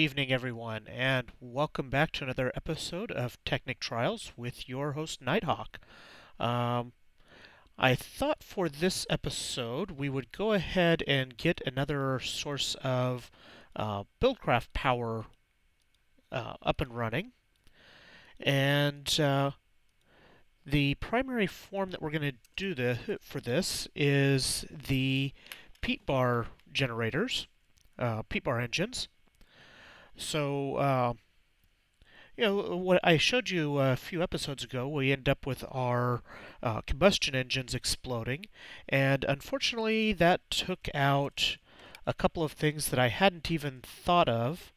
evening, everyone, and welcome back to another episode of Technic Trials with your host, Nighthawk. Um, I thought for this episode we would go ahead and get another source of Buildcraft power up and running. And the primary form that we're going to do for this is the peat bar generators, peat bar engines. So, what I showed you a few episodes ago, we end up with our combustion engines exploding, and unfortunately, that took out a couple of things that I hadn't even thought of,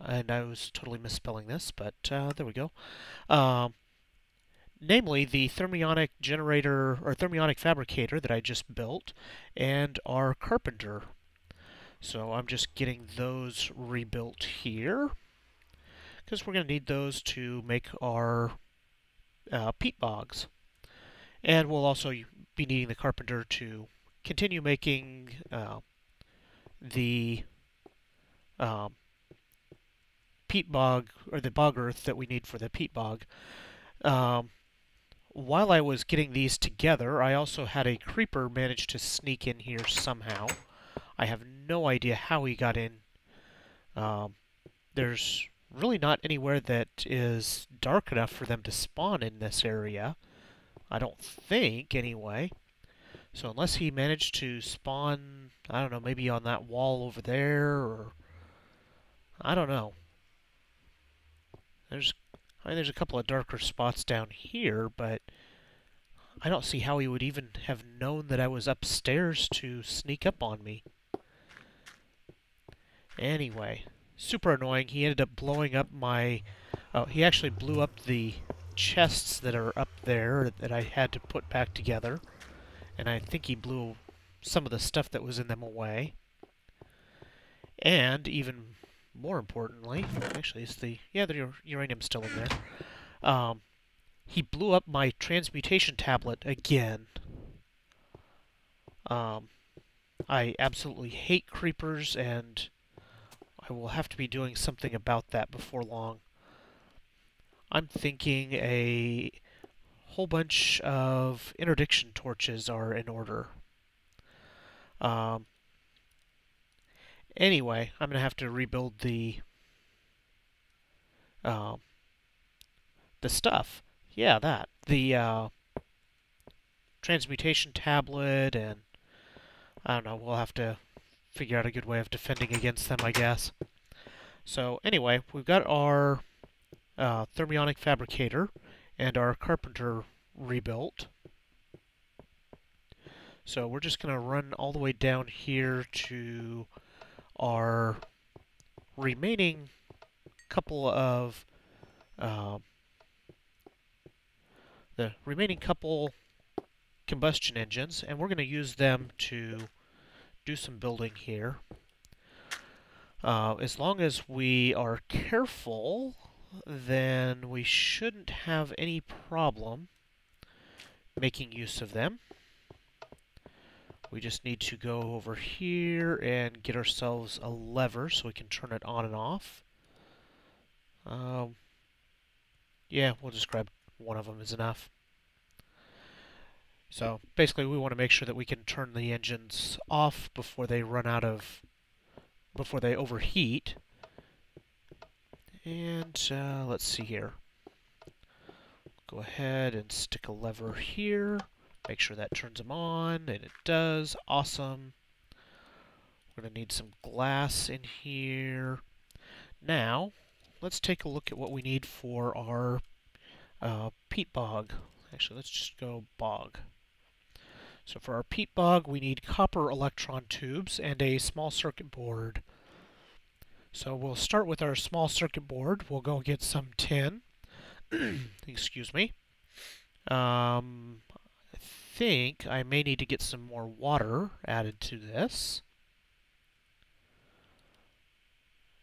and I was totally misspelling this, but there we go. Um, Namely, the thermionic generator or thermionic fabricator that I just built, and our carpenter. So I'm just getting those rebuilt here, because we're going to need those to make our peat bogs. And we'll also be needing the carpenter to continue making the peat bog, or the bog earth that we need for the peat bog. While I was getting these together, I also had a creeper manage to sneak in here somehow. I have no idea how he got in. There's really not anywhere that is dark enough for them to spawn in this area. I don't think, anyway. So unless he managed to spawn, I don't know, maybe on that wall over there, or I don't know. There's a couple of darker spots down here, but I don't see how he would even have known that I was upstairs to sneak up on me. Anyway, super annoying. He ended up blowing up my... Oh, he actually blew up the chests that are up there that I had to put back together. And I think he blew some of the stuff that was in them away. And even more importantly, actually, it's the uranium's still in there. He blew up my transmutation tablet again. I absolutely hate creepers, and I will have to be doing something about that before long. I'm thinking a whole bunch of interdiction torches are in order. Anyway, I'm going to have to rebuild the stuff. Yeah, that. The transmutation tablet, and I don't know, we'll have to figure out a good way of defending against them, I guess. So anyway, we've got our thermionic fabricator and our carpenter rebuilt. So we're just going to run all the way down here to our remaining couple of combustion engines, and we're going to use them to do some building here. As long as we are careful, then we shouldn't have any problem making use of them. We just need to go over here and get ourselves a lever so we can turn it on and off. Yeah, we'll just grab one of them is enough. So basically we want to make sure that we can turn the engines off before they overheat. And let's see here. Go ahead and stick a lever here. Make sure that turns them on, and it does. Awesome. We're going to need some glass in here. Now, let's take a look at what we need for our peat bog. Actually, let's just go bog. So for our peat bog, we need copper electron tubes and a small circuit board. So we'll start with our small circuit board. We'll go get some tin. Excuse me. I think I may need to get some more water added to this.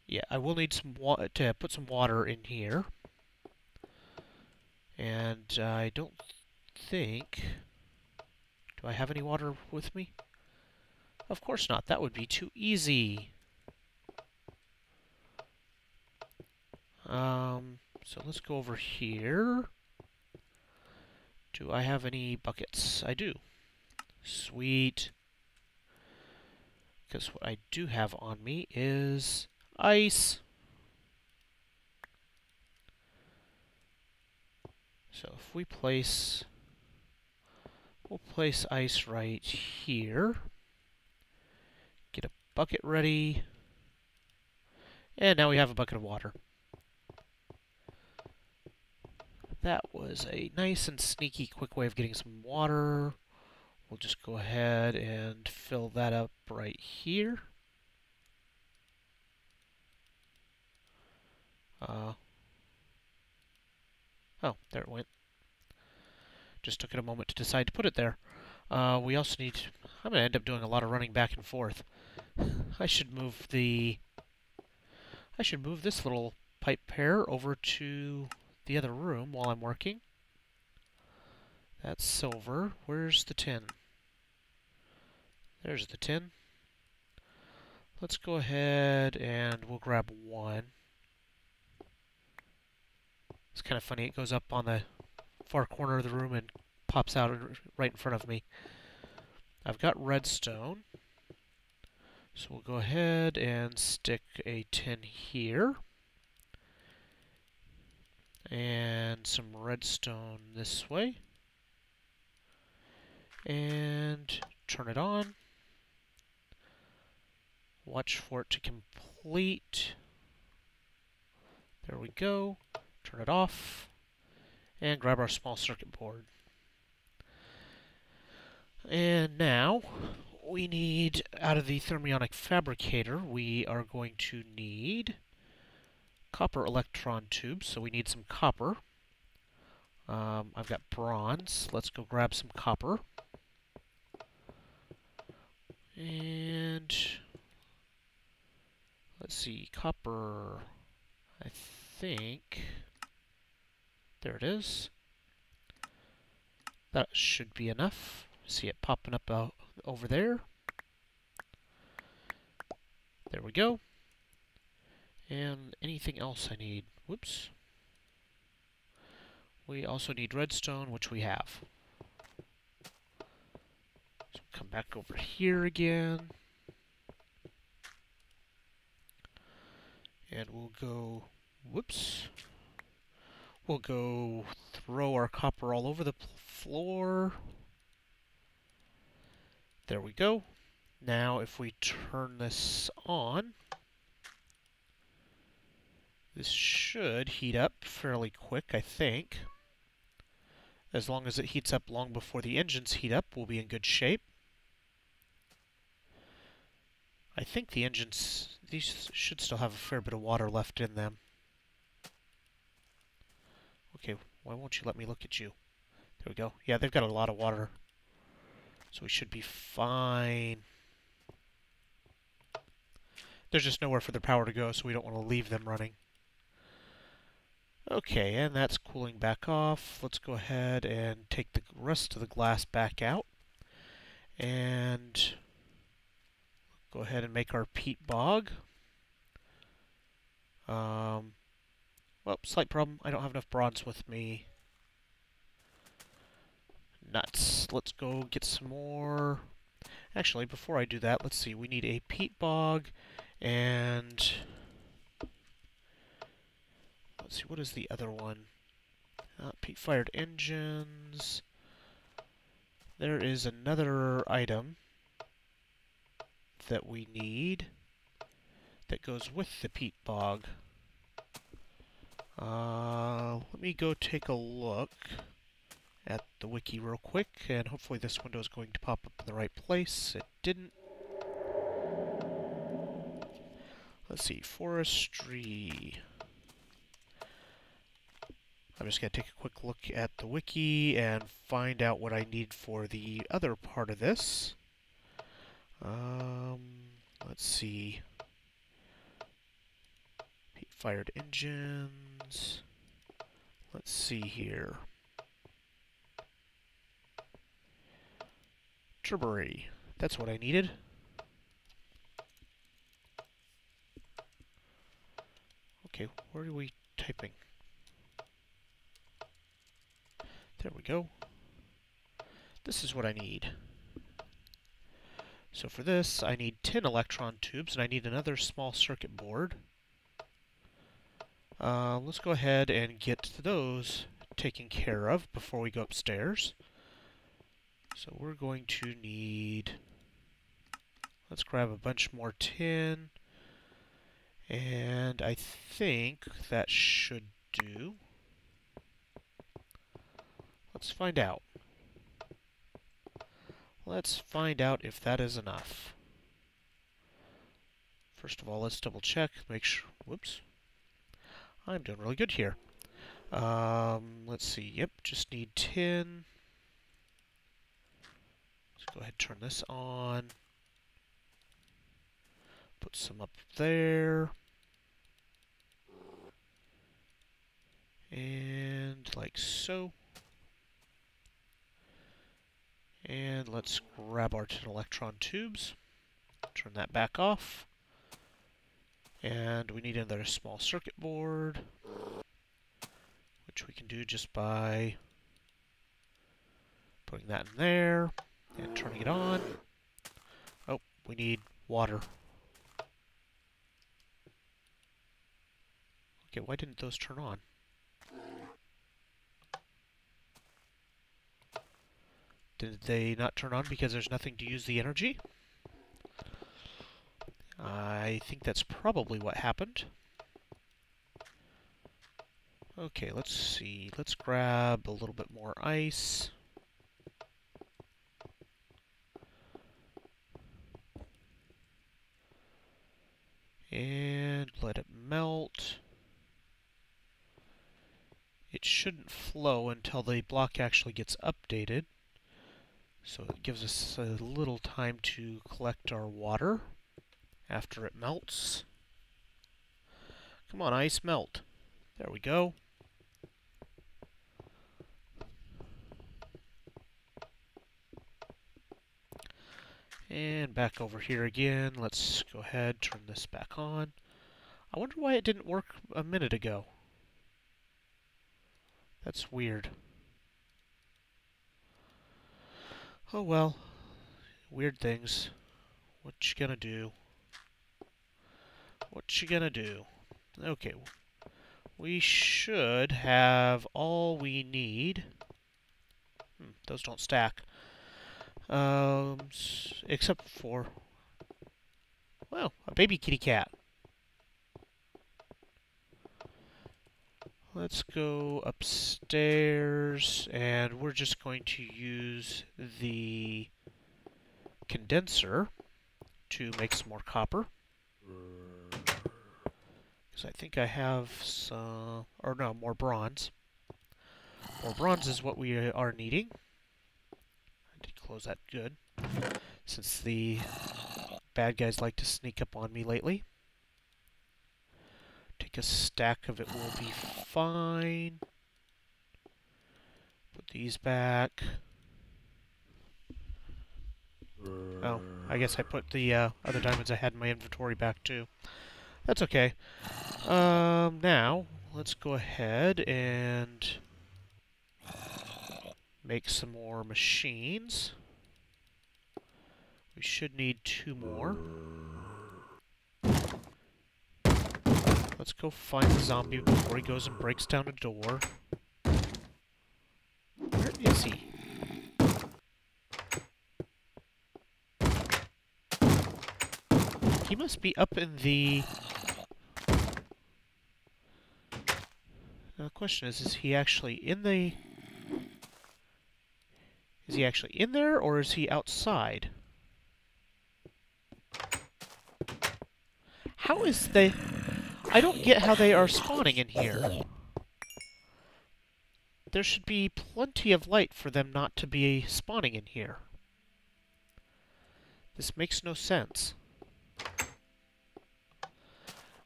Yeah, I will need some to put some water in here. And I don't think... Do I have any water with me? Of course not. That would be too easy. So let's go over here. Do I have any buckets? I do. Sweet. Because what I do have on me is ice. So if we place, we'll place ice right here. Get a bucket ready. And now we have a bucket of water. That was a nice and sneaky quick way of getting some water. We'll just go ahead and fill that up right here. Oh, there it went. Just took it a moment to decide to put it there. We also need... I'm going to end up doing a lot of running back and forth. I should move this little pipe pair over to the other room while I'm working. That's silver. Where's the tin? There's the tin. Let's go ahead and we'll grab one. It's kind of funny. It goes up on the far corner of the room and pops out right in front of me. I've got redstone. So we'll go ahead and stick a tin here. And some redstone this way. And turn it on. Watch for it to complete. There we go. Turn it off. And grab our small circuit board. And now we need, out of the thermionic fabricator, we are going to need copper electron tubes. So we need some copper. I've got bronze. Let's go grab some copper. And let's see, copper, I think, there it is. That should be enough. See it popping up over there. There we go. And anything else I need? Whoops. We also need redstone, which we have. So come back over here again. And we'll go, whoops. We'll go throw our copper all over the floor. There we go. Now if we turn this on, this should heat up fairly quick, I think. As long as it heats up long before the engines heat up, we'll be in good shape. I think the engines, these should still have a fair bit of water left in them. Okay, why won't you let me look at you? There we go. Yeah, they've got a lot of water. So we should be fine. There's just nowhere for the power to go, so we don't want to leave them running. Okay, and that's cooling back off. Let's go ahead and take the rest of the glass back out. And go ahead and make our peat bog. Well, slight problem. I don't have enough bronze with me. Nuts. Let's go get some more. Actually, before I do that, let's see. We need a peat bog and... Let's see, what is the other one? Peat-fired engines. There is another item that we need that goes with the peat bog. Let me go take a look at the wiki real quick, and hopefully this window is going to pop up in the right place. It didn't. Let's see, forestry. I'm just going to take a quick look at the wiki and find out what I need for the other part of this. Let's see. Peat-fired engines. Let's see here. Turbery. That's what I needed. Okay, where do we typing? There we go. This is what I need. So for this, I need 10 electron tubes, and I need another small circuit board. Let's go ahead and get those taken care of before we go upstairs. So we're going to need... Let's grab a bunch more tin. And I think that should do. Let's find out. Let's find out if that is enough. First of all, let's double check, make sure. Whoops. I'm doing really good here. Let's see. Yep, just need 10. Let's go ahead and turn this on. Put some up there. And like so. And let's grab our 10 electron tubes. Turn that back off. And we need another small circuit board, which we can do just by putting that in there and turning it on. Oh, we need water. Okay, why didn't those turn on? Did they not turn on because there's nothing to use the energy? I think that's probably what happened. Okay, let's see. Let's grab a little bit more ice. And let it melt. It shouldn't flow until the block actually gets updated. So it gives us a little time to collect our water after it melts. Come on, ice, melt. There we go. And back over here again. Let's go ahead, turn this back on. I wonder why it didn't work a minute ago. That's weird. Oh well. Weird things. What you gonna do? What you gonna do? Okay. We should have all we need. Those don't stack. Except for, well, a baby kitty cat. Let's go upstairs, and we're just going to use the condenser to make some more copper. Because I think I have some, or no, more bronze. More bronze is what we are needing. I did close that good, since the bad guys like to sneak up on me lately. Take a stack of it will be fine. Put these back. Oh, I guess I put the other diamonds I had in my inventory back too. That's okay. Now, let's go ahead and make some more machines. We should need 2 more. Let's go find the zombie before he goes and breaks down a door. Where is he? He must be up in the... Now the question is he actually in the... Is he actually in there, or is he outside? How is they... I don't get how they are spawning in here. There should be plenty of light for them not to be spawning in here. This makes no sense.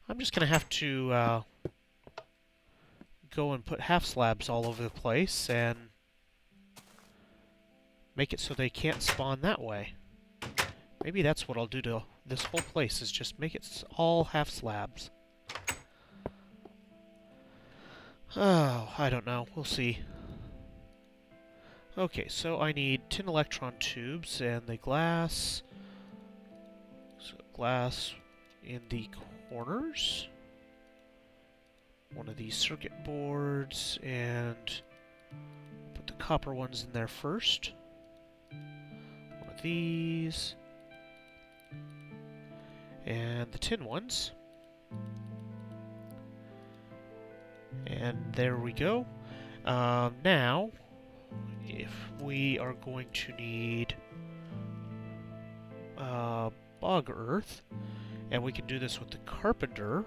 I'm just going to have to go and put half slabs all over the place and make it so they can't spawn that way. Maybe that's what I'll do to this whole place, is just make it all half slabs. Oh, I don't know. We'll see. Okay, so I need tin electron tubes and the glass. So glass in the corners. One of these circuit boards, and put the copper ones in there first. One of these. And the tin ones. And there we go. Now, if we are going to need bog earth, and we can do this with the carpenter.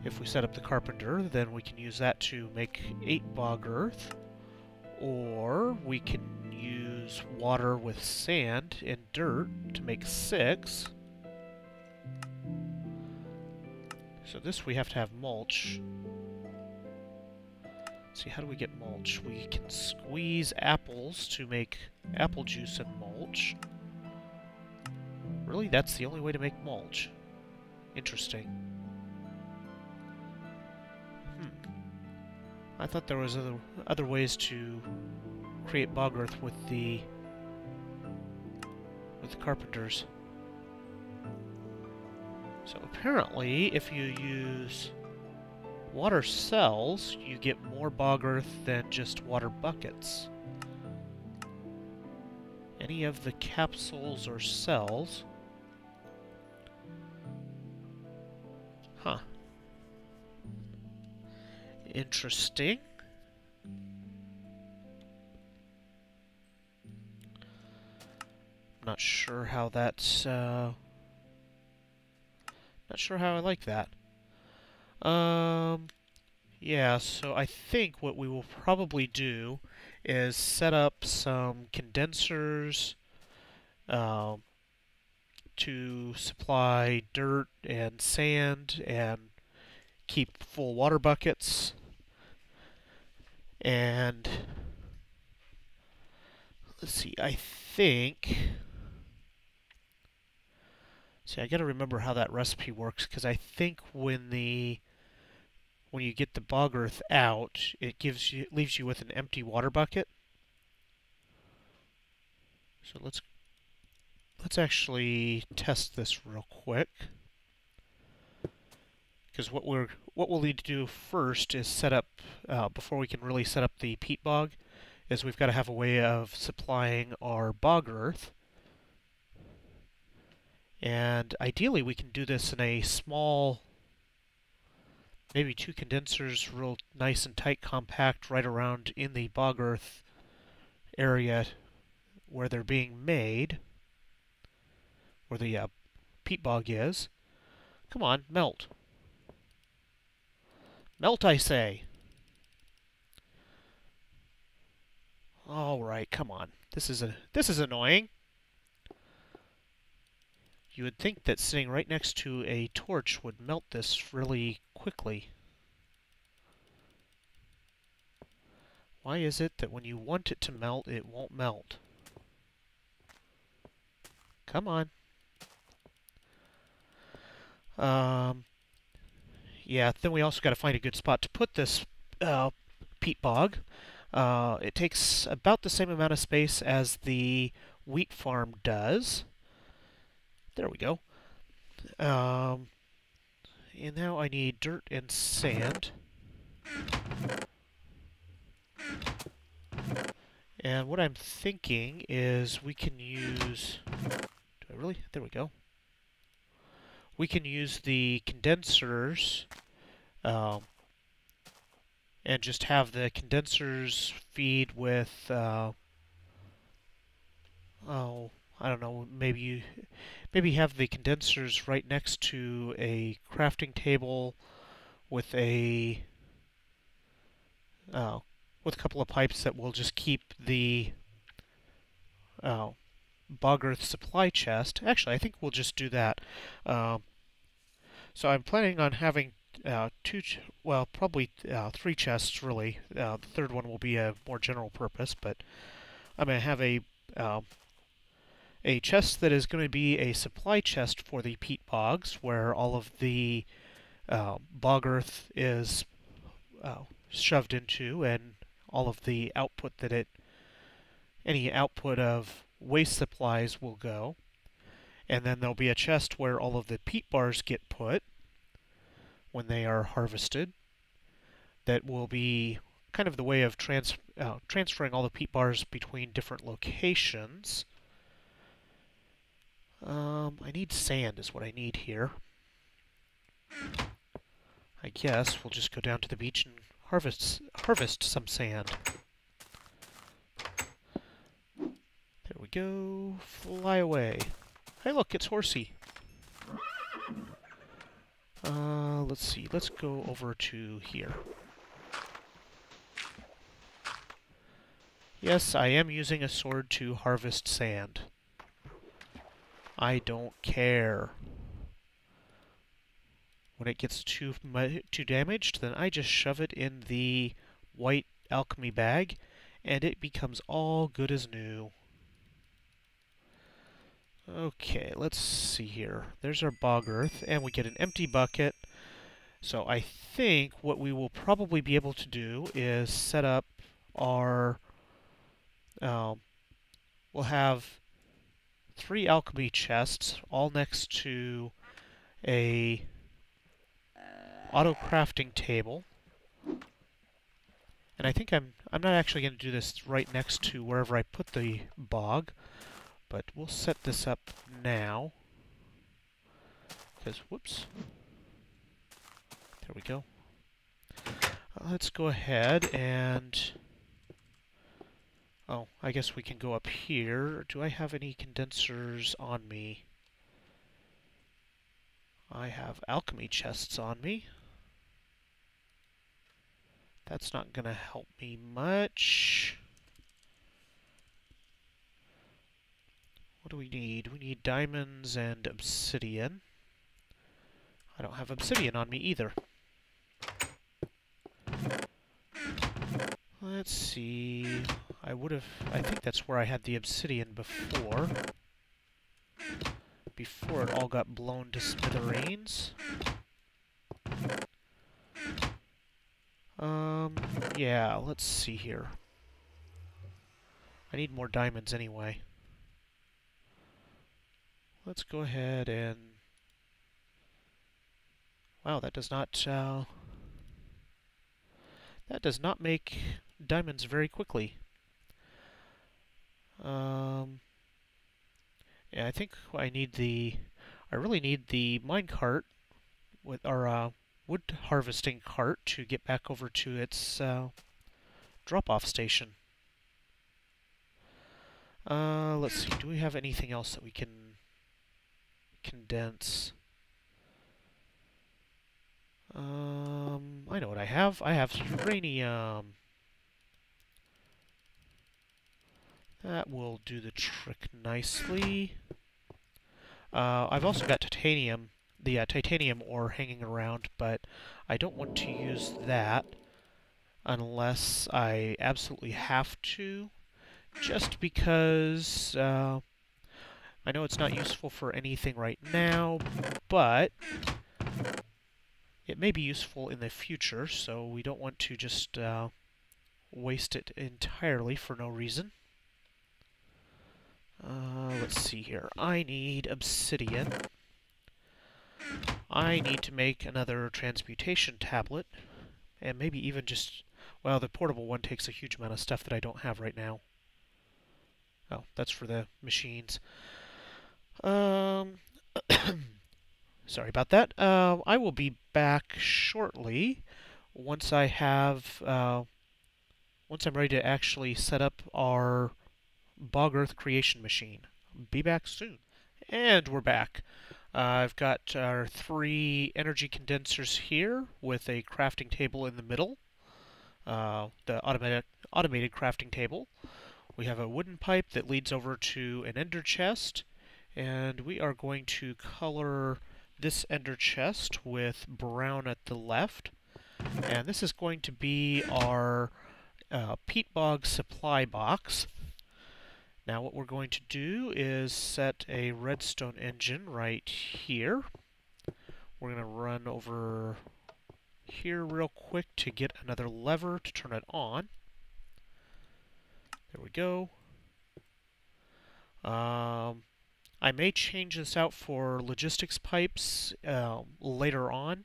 If we set up the carpenter, then we can use that to make 8 bog earth, or we can use water with sand and dirt to make 6. So this we have to have mulch. Let's see, how do we get mulch? We can squeeze apples to make apple juice and mulch. Really? That's the only way to make mulch? Interesting. I thought there was other ways to create bog earth with the carpenters. So apparently, if you use water cells, you get more bog earth than just water buckets. Any of the capsules or cells. Huh. Interesting. Not sure how that's, not sure how I like that. Yeah, so I think what we will probably do is set up some condensers to supply dirt and sand and keep full water buckets. And let's see, I think... See, I gotta remember how that recipe works, because I think when you get the bog earth out, it leaves you with an empty water bucket. So let's actually test this real quick. Because what we'll need to do first is set up, before we can really set up the peat bog, is we've got to have a way of supplying our bog earth. And ideally we can do this in a small, maybe 2 condensers, real nice and tight, compact, right around in the bog earth area where they're being made, where the peat bog is. Come on, melt. Melt, I say. All right, come on. This is annoying. You would think that sitting right next to a torch would melt this really quickly. Why is it that when you want it to melt, it won't melt? Come on. Yeah, then we also got to find a good spot to put this peat bog. It takes about the same amount of space as the wheat farm does. There we go. And now I need dirt and sand. And what I'm thinking is we can use... Do I really? There we go. We can use the condensers and just have the condensers feed with... oh, I don't know, maybe have the condensers right next to a crafting table with a couple of pipes that will just keep the bog earth supply chest. Actually, I think we'll just do that. So I'm planning on having probably 3 chests really. The third one will be a more general purpose, but I'm going to have a chest that is going to be a supply chest for the peat bogs, where all of the bog earth is shoved into, and all of the output any output of waste supplies will go. And then there'll be a chest where all of the peat bars get put when they are harvested. That will be kind of the way of transferring all the peat bars between different locations. I need sand is what I need here. I guess we'll just go down to the beach and harvest some sand. There we go. Fly away. Hey, look, it's Horsey. Let's see. Let's go over to here. Yes, I am using a sword to harvest sand. I don't care. When it gets too damaged, then I just shove it in the white alchemy bag, and it becomes all good as new. Okay, let's see here. There's our bog earth, and we get an empty bucket. So I think what we will probably be able to do is set up our... we'll have 3 alchemy chests, all next to a auto crafting table. And I think I'm not actually going to do this right next to wherever I put the bog, but we'll set this up now. Because, whoops. There we go. Let's go ahead and... Oh, I guess we can go up here. Do I have any condensers on me? I have alchemy chests on me. That's not going to help me much. What do we need? We need diamonds and obsidian. I don't have obsidian on me either. Let's see. I think that's where I had the obsidian before. Before it all got blown to smithereens. Yeah, let's see here. I need more diamonds anyway. Let's go ahead and... Wow, that does not make diamonds very quickly. Yeah, I think I really need the minecart with our wood harvesting cart to get back over to its drop-off station. Let's see, do we have anything else that we can condense? I know what I have. I have uranium. That will do the trick nicely. I've also got titanium, the titanium ore hanging around, but I don't want to use that unless I absolutely have to, just because I know it's not useful for anything right now, but it may be useful in the future, so we don't want to just waste it entirely for no reason. Let's see here. I need obsidian. I need to make another transmutation tablet, and maybe even just... Well, the portable one takes a huge amount of stuff that I don't have right now. Oh, that's for the machines. Sorry about that. I will be back shortly once I have... once I'm ready to actually set up our bog earth creation machine. Be back soon. And we're back. I've got our 3 energy condensers here with a crafting table in the middle. The automated crafting table. We have a wooden pipe that leads over to an ender chest, and we are going to color this ender chest with brown at the left. And this is going to be our peat bog supply box. Now what we're going to do is set a redstone engine right here. We're going to run over here real quick to get another lever to turn it on. There we go. I may change this out for logistics pipes later on.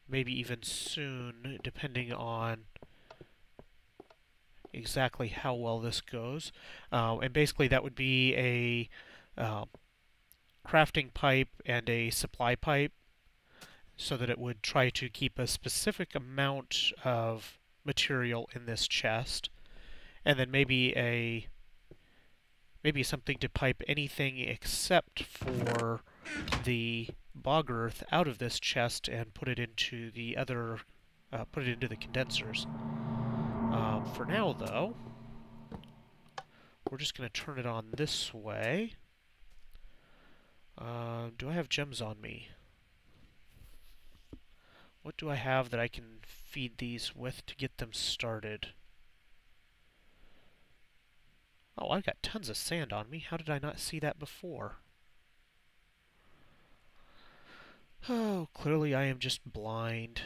Maybe even soon, depending on exactly how well this goes. And basically that would be a crafting pipe and a supply pipe, so that it would try to keep a specific amount of material in this chest, and then maybe something to pipe anything except for the bog earth out of this chest and put it into the other, put it into the condensers. For now, though, we're just going to turn it on this way. Do I have gems on me? What do I have that I can feed these with to get them started? Oh, I've got tons of sand on me. How did I not see that before? Oh, clearly I am just blind.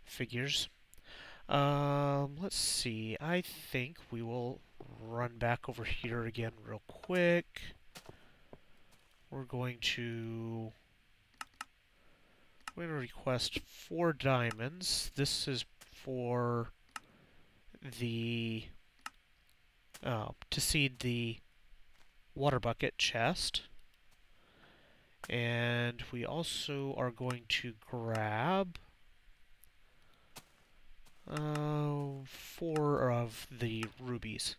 Figures. Let's see. I think we will run back over here again real quick. We're going to request 4 diamonds. This is for the to seed the water bucket chest. And we also are going to grab 4 of the rubies.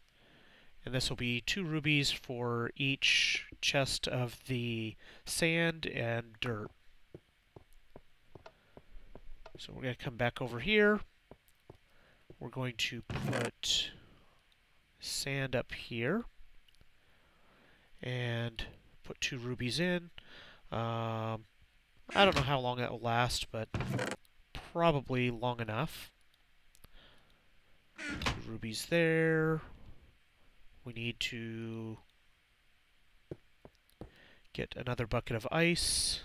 And this will be 2 rubies for each chest of the sand and dirt. So we're going to come back over here. We're going to put sand up here and put 2 rubies in. I don't know how long that will last, but probably long enough. 2 rubies there. We need to get another bucket of ice.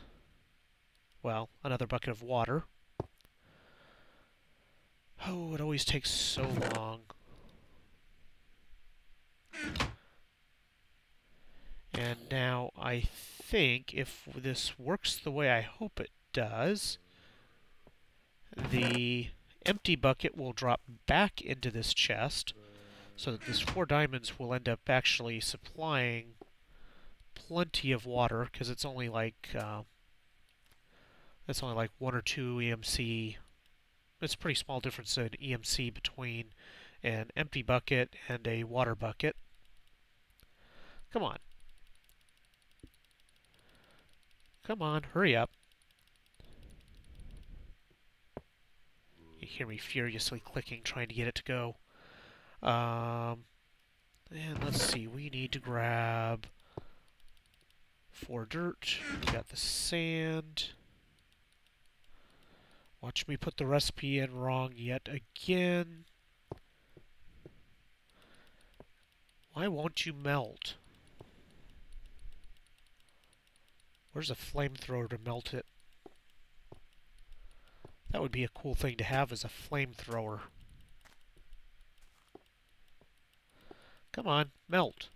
Well, another bucket of water. Oh, it always takes so long. And now I think if this works the way I hope it does, the empty bucket will drop back into this chest, so that this 4 diamonds will end up actually supplying plenty of water, because it's only like 1 or 2 EMC. It's a pretty small difference in EMC between an empty bucket and a water bucket. Come on. Come on, hurry up. You hear me furiously clicking, trying to get it to go. And let's see, we need to grab 4 dirt. We got the sand. Watch me put the recipe in wrong yet again. Why won't you melt? Where's a flamethrower to melt it? That would be a cool thing to have, as a flamethrower. Come on, melt.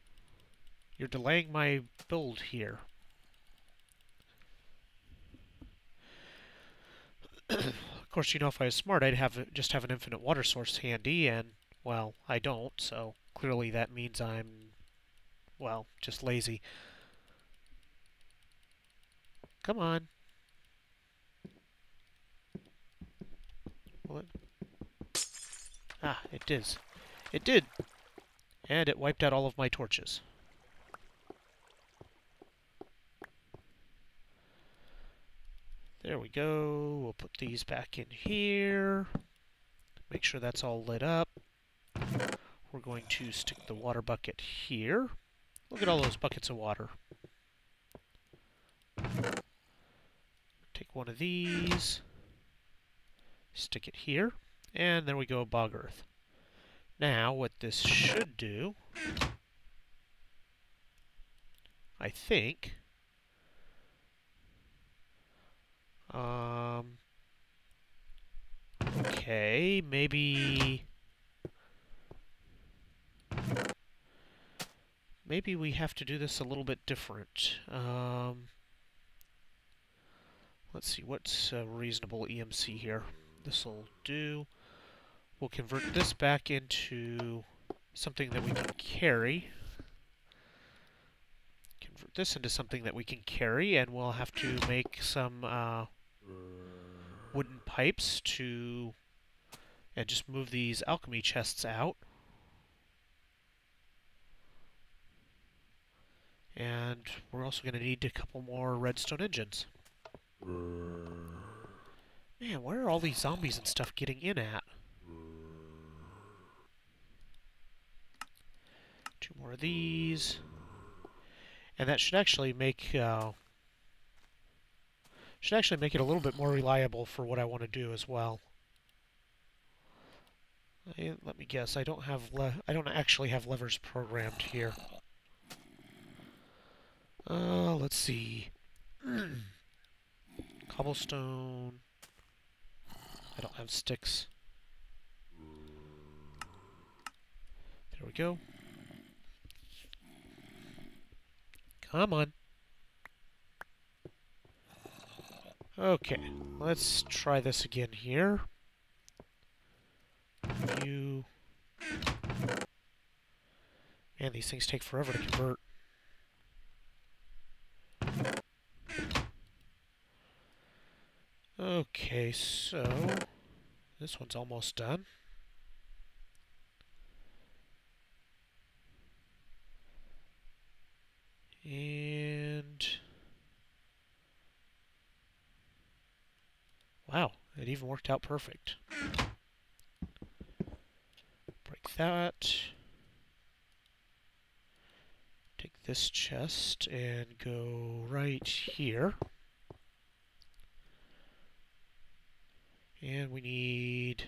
You're delaying my build here. Of course, you know, if I was smart, I'd just have an infinite water source handy, and, well, I don't, so clearly that means I'm, well, just lazy. Come on. Will it? Ah, it did. It did! And it wiped out all of my torches. There we go. We'll put these back in here. Make sure that's all lit up. We're going to stick the water bucket here. Look at all those buckets of water. Take one of these. Stick it here. And there we go, bog earth. Now, what this should do, I think, Okay, maybe we have to do this a little bit different. Let's see, what's a reasonable EMC here? This'll do. We'll convert this back into something that we can carry. Convert this into something that we can carry, and we'll have to make some wooden pipes to and just move these alchemy chests out. And we're also going to need a couple more redstone engines. Man, where are all these zombies and stuff getting in at? 2 more of these. And that should actually make it a little bit more reliable for what I want to do as well. Let me guess, I don't actually have levers programmed here. Let's see. Cobblestone. I don't have sticks. There we go. Come on. Okay, let's try this again here. Man, these things take forever to convert. Okay, so this one's almost done. And wow, it even worked out perfect. Break that. Take this chest and go right here. And we need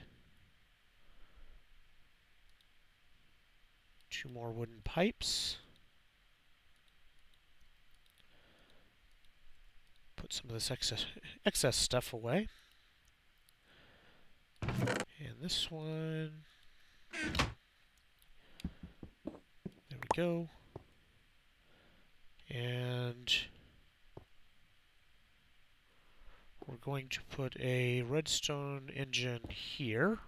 2 more wooden pipes. Put some of this excess stuff away. And this one. There we go. And we're going to put a redstone engine here.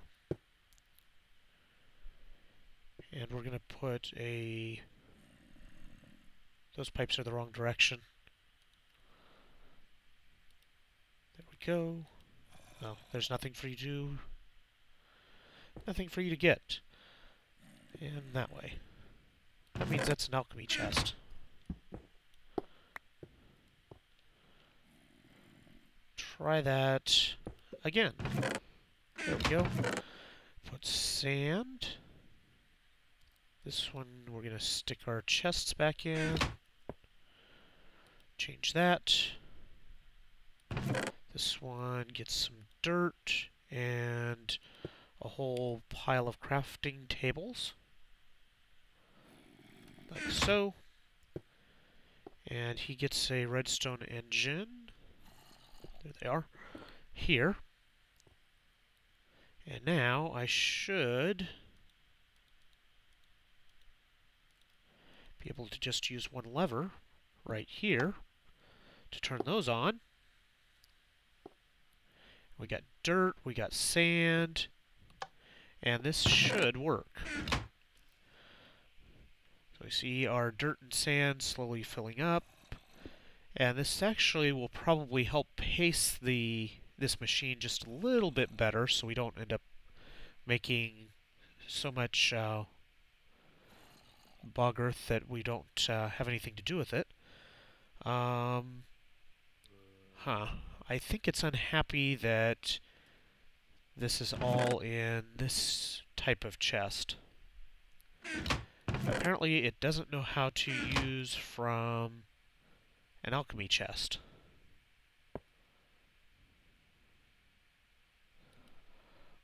And we're going to put a... Those pipes are the wrong direction. There we go. Oh, there's nothing for you to get. And that way. That means that's an alchemy chest. Try that again. There we go. Put sand. This one we're going to stick our chests back in. Change that. This one gets some dirt and a whole pile of crafting tables. Like so. And he gets a redstone engine. There they are. Here. And now I should be able to just use one lever right here to turn those on. We got dirt, we got sand, and this should work. So we see our dirt and sand slowly filling up. And this actually will probably help pace this machine just a little bit better so we don't end up making so much bog earth that we don't have anything to do with it. I think it's unhappy that this is all in this type of chest. Apparently it doesn't know how to use from an alchemy chest.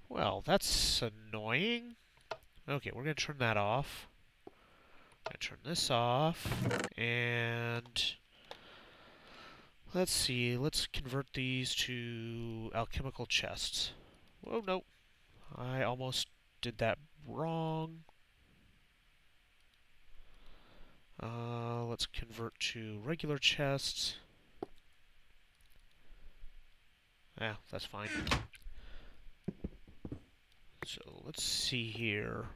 Well, that's annoying. Okay, we're going to turn that off. I'm going to turn this off. And Let's see, let's convert these to alchemical chests. Whoa, no. I almost did that wrong. Let's convert to regular chests. Ah, that's fine. So let's see here.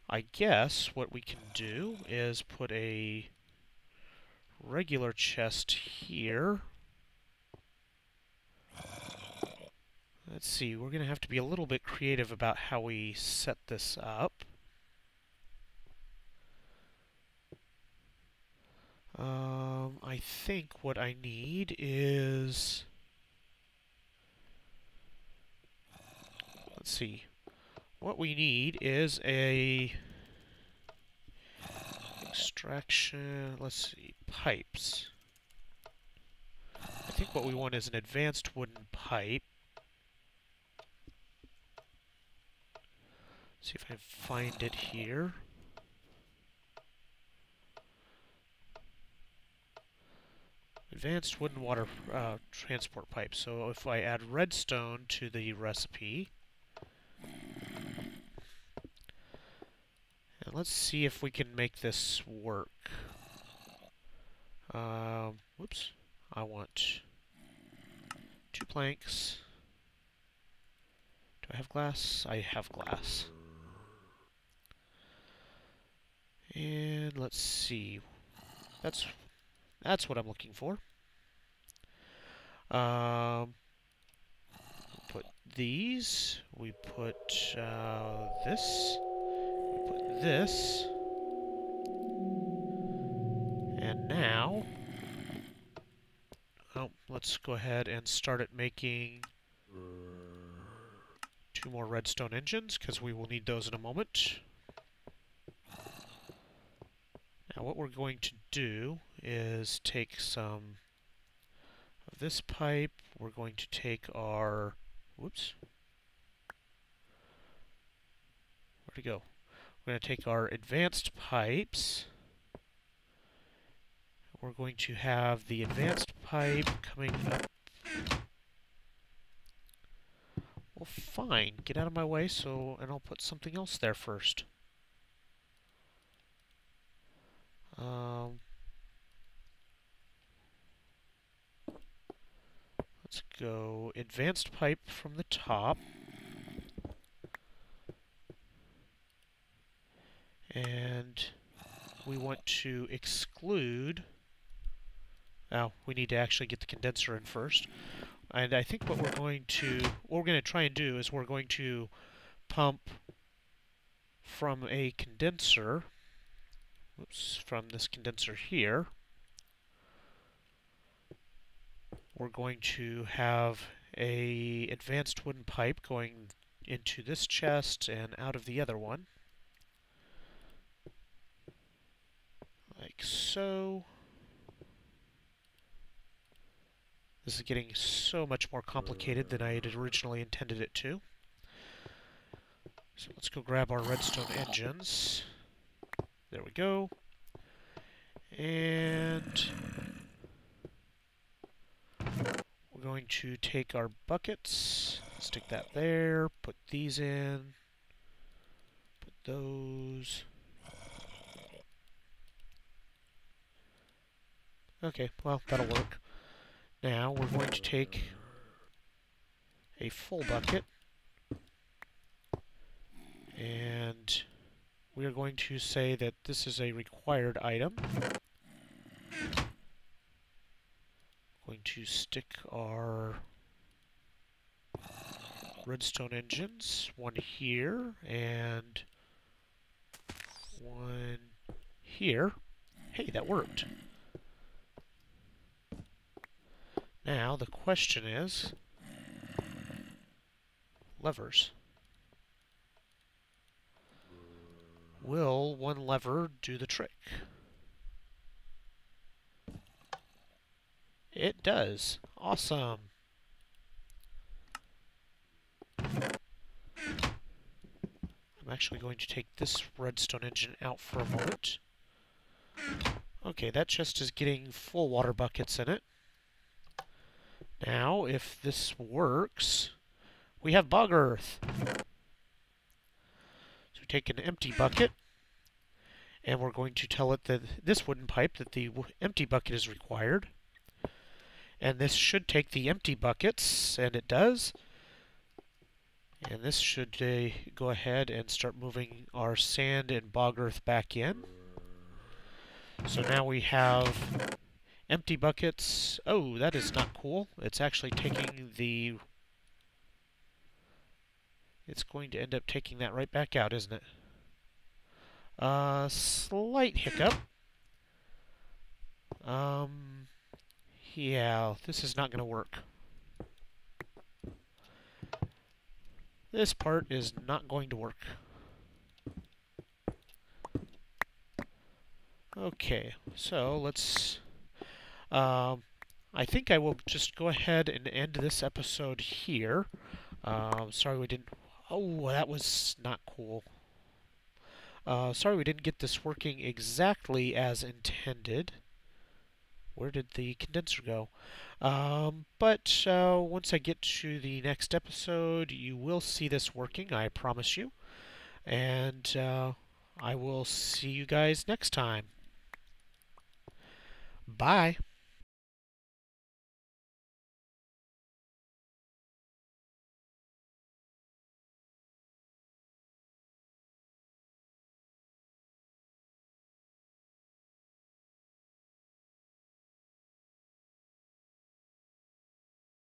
I guess what we can do is put a regular chest here. Let's see, we're going to have to be a little bit creative about how we set this up. I think what I need is... Let's see. What we need is a... extraction... Let's see. Pipes. I think what we want is an advanced wooden pipe. See if I can find it here. Advanced wooden water transport pipe. So if I add redstone to the recipe, and let's see if we can make this work. Whoops. I want 2 planks. Do I have glass? I have glass. And let's see. That's what I'm looking for. Put these. We put this. We put this. And now, let's go ahead and start at making 2 more redstone engines, because we will need those in a moment. Now what we're going to do is take some of this pipe. We're going to take our... Whoops. Where'd it go? We're going to take our advanced pipes. We're going to have the advanced pipe coming up. Well, fine. Get out of my way, and I'll put something else there first. Let's go advanced pipe from the top. And we want to exclude... Now, we need to actually get the condenser in first. And I think what we're going to try and do is we're going to pump from a condenser, from this condenser here. We're going to have a advanced wooden pipe going into this chest and out of the other one. Like so. This is getting so much more complicated than I had originally intended it to. So let's go grab our redstone engines. There we go. And we're going to take our buckets, stick that there, put these in, put those. Okay, well, that'll work. Now we're going to take a full bucket and we are going to say that this is a required item. Going to stick our redstone engines, one here and one here. Hey, that worked. Now, the question is, levers. Will one lever do the trick? It does. Awesome. I'm actually going to take this redstone engine out for a moment. Okay, that chest is getting full water buckets in it. Now, if this works, we have bog earth. So take an empty bucket, and we're going to tell it that this wooden pipe that the empty bucket is required. And this should take the empty buckets, and it does. And this should go ahead and start moving our sand and bog earth back in. So now we have empty buckets. Oh, that is not cool. It's actually taking the... It's going to end up taking that right back out, isn't it? Slight hiccup. Yeah, this is not going to work. This part is not going to work. Okay, so let's... I think I will just go ahead and end this episode here. Sorry we didn't... Oh, that was not cool. Sorry we didn't get this working exactly as intended. Where did the condenser go? But once I get to the next episode, you will see this working, I promise you. And I will see you guys next time. Bye.